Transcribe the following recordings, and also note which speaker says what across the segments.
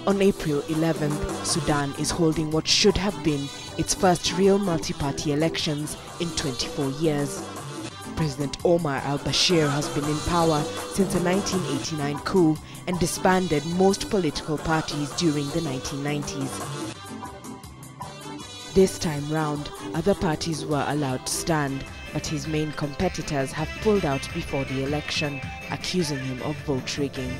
Speaker 1: On April 11th, Sudan is holding what should have been its first real multi-party elections in 24 years. President Omar al-Bashir has been in power since the 1989 coup and disbanded most political parties during the 1990s. This time round, other parties were allowed to stand, but his main competitors have pulled out before the election, accusing him of vote rigging.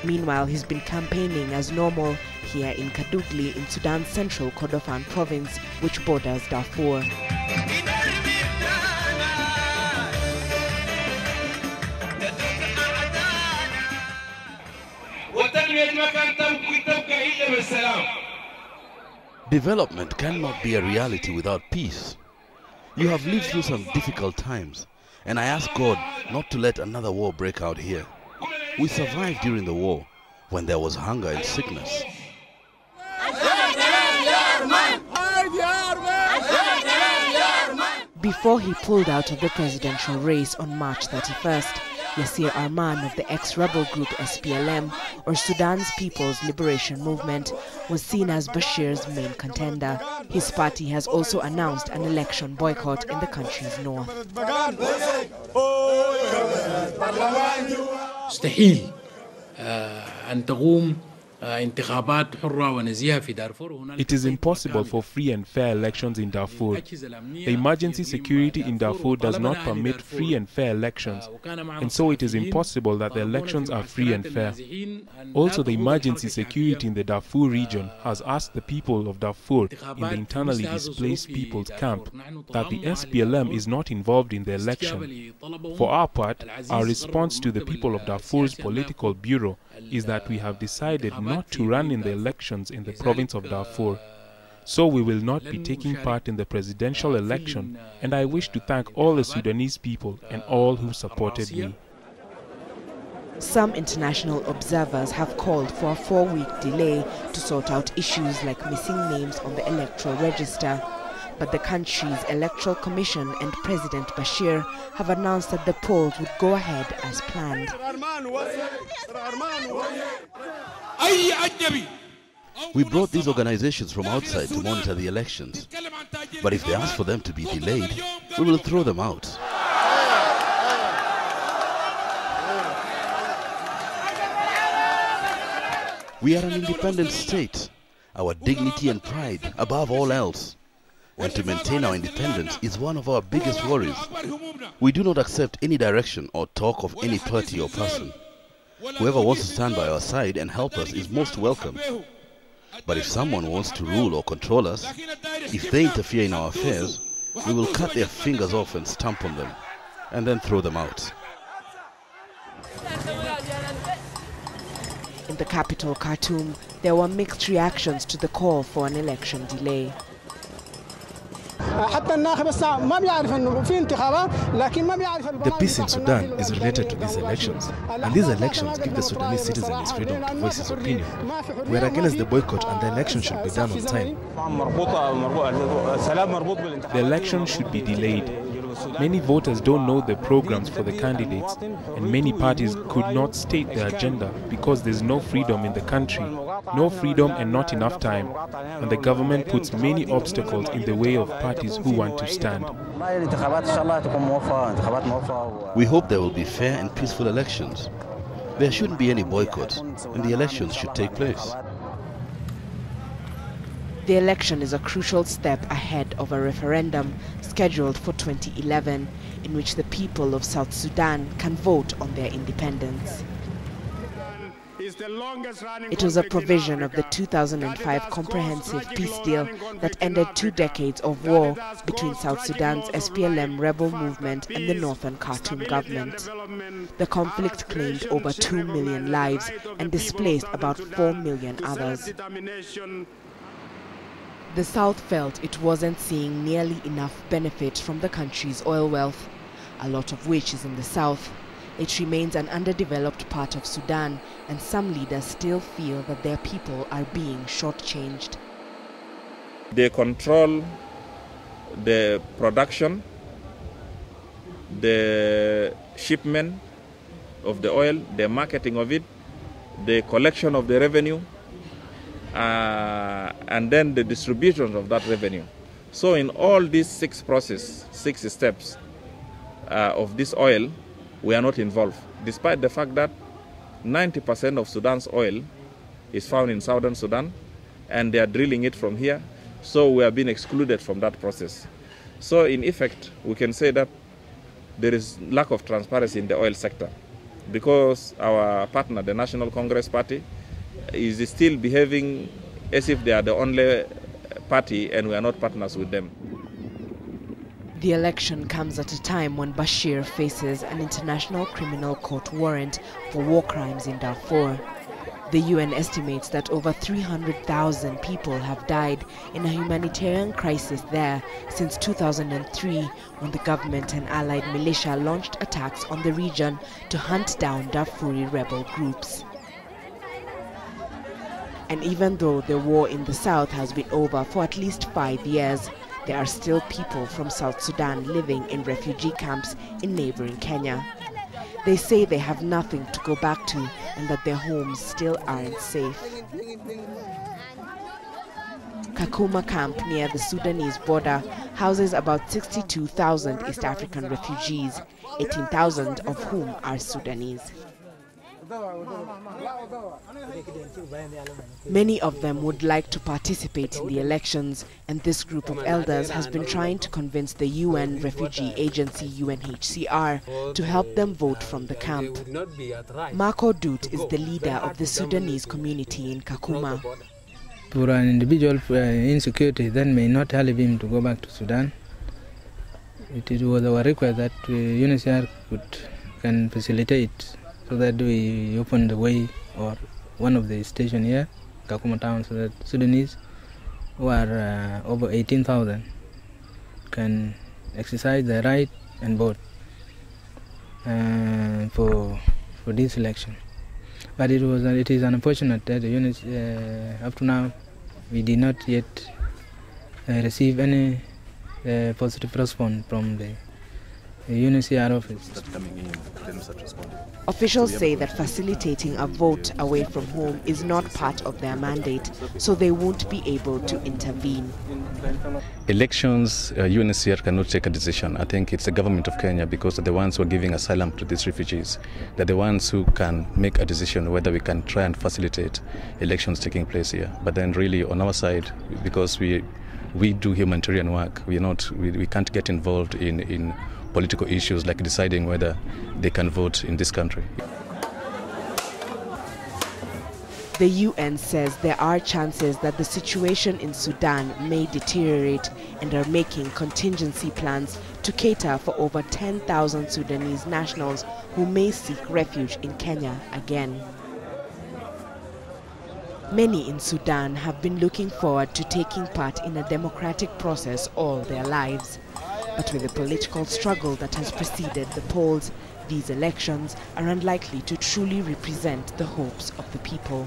Speaker 1: Meanwhile, he's been campaigning as normal here in Kadugli in Sudan's central Kordofan province, which borders Darfur.
Speaker 2: Development cannot be a reality without peace. You have lived through some difficult times, and I ask God not to let another war break out here. We survived during the war, when there was hunger and sickness.
Speaker 1: Before he pulled out of the presidential race on March 31st, Yasir Arman of the ex-rebel group SPLM, or Sudan's People's Liberation Movement, was seen as Bashir's main contender. His party has also announced an election boycott in the country's north.
Speaker 3: مستحيل أن تقوم It
Speaker 4: is impossible for free and fair elections in Darfur. The emergency security in Darfur does not permit free and fair elections, and so it is impossible that the elections are free and fair. Also, the emergency security in the Darfur region has asked the people of Darfur in the internally displaced people's camp that the SPLM is not involved in the election. For our part, our response to the people of Darfur's political bureau is that we have decided not to run in the elections in the province of Darfur. So we will not be taking part in the presidential election, and I wish to thank all the Sudanese people and all who supported me.
Speaker 1: Some international observers have called for a 4-week delay to sort out issues like missing names on the electoral register. But the country's Electoral Commission and President Bashir have announced that the polls would go ahead as planned.
Speaker 2: We brought these organizations from outside to monitor the elections. But if they ask for them to be delayed, we will throw them out. We are an independent state. Our dignity and pride above all else. And to maintain our independence is one of our biggest worries. We do not accept any direction or talk of any party or person. Whoever wants to stand by our side and help us is most welcome. But if someone wants to rule or control us, if they interfere in our affairs, we will cut their fingers off and stamp on them, and then throw them out.
Speaker 1: In the capital, Khartoum, there were mixed reactions to the call for an election delay.
Speaker 5: The peace in Sudan is related to these elections, and these elections give the Sudanese citizens freedom to voice his opinion. We are against the boycott, and the election should be done on time.
Speaker 4: The election should be delayed. Many voters don't know the programs for the candidates, and many parties could not state their agenda because there's no freedom in the country. No freedom and not enough time, and the government puts many obstacles in the way of parties who want to stand.
Speaker 2: We hope there will be fair and peaceful elections. There shouldn't be any boycott, and the elections should take place.
Speaker 1: The election is a crucial step ahead of a referendum scheduled for 2011, in which the people of South Sudan can vote on their independence. It was a provision of the 2005 Comprehensive Peace Deal that ended 2 decades of war between South Sudan's SPLM rebel movement and the Northern Khartoum government. The conflict claimed over 2 million lives and displaced about 4 million others. The South felt it wasn't seeing nearly enough benefit from the country's oil wealth, a lot of which is in the south. It remains an underdeveloped part of Sudan, and some leaders still feel that their people are being shortchanged.
Speaker 6: They control the production, the shipment of the oil, the marketing of it, the collection of the revenue, and then the distribution of that revenue. So in all these six steps of this oil, we are not involved, despite the fact that 90% of Sudan's oil is found in southern Sudan, and they are drilling it from here. So we have been excluded from that process. So in effect, we can say that there is lack of transparency in the oil sector, because our partner, the National Congress Party, is still behaving as if they are the only party and we are not partners with them.
Speaker 1: The election comes at a time when Bashir faces an international criminal court warrant for war crimes in Darfur. The UN estimates that over 300,000 people have died in a humanitarian crisis there since 2003, when the government and allied militia launched attacks on the region to hunt down Darfuri rebel groups. And even though the war in the south has been over for at least 5 years, there are still people from South Sudan living in refugee camps in neighboring Kenya. They say they have nothing to go back to and that their homes still aren't safe. Kakuma camp near the Sudanese border houses about 62,000 East African refugees, 18,000 of whom are Sudanese. Many of them would like to participate in the elections, and this group of elders has been trying to convince the UN refugee agency UNHCR to help them vote from the camp. Marco Dut is the leader of the Sudanese community in Kakuma.
Speaker 7: For an individual insecurity that may not help him to go back to Sudan, it was our request that UNHCR can facilitate, so that we open the way, or one of the stations here, Kakuma town, so that Sudanese who are over 18,000 can exercise their right and vote for this election. But it is unfortunate that the units, up to now, we did not yet receive any positive response from the UNHCR office.
Speaker 1: Officials say that facilitating a vote away from home is not part of their mandate, so they won't be able to intervene.
Speaker 8: Elections, UNHCR cannot take a decision. I think it's the government of Kenya, because they're the ones who are giving asylum to these refugees. They're the ones who can make a decision whether we can try and facilitate elections taking place here. But then really on our side, because we do humanitarian work, we can't get involved in political issues like deciding whether they can vote in this country.
Speaker 1: The UN says there are chances that the situation in Sudan may deteriorate and are making contingency plans to cater for over 10,000 Sudanese nationals who may seek refuge in Kenya again. Many in Sudan have been looking forward to taking part in a democratic process all their lives. But with the political struggle that has preceded the polls, these elections are unlikely to truly represent the hopes of the people.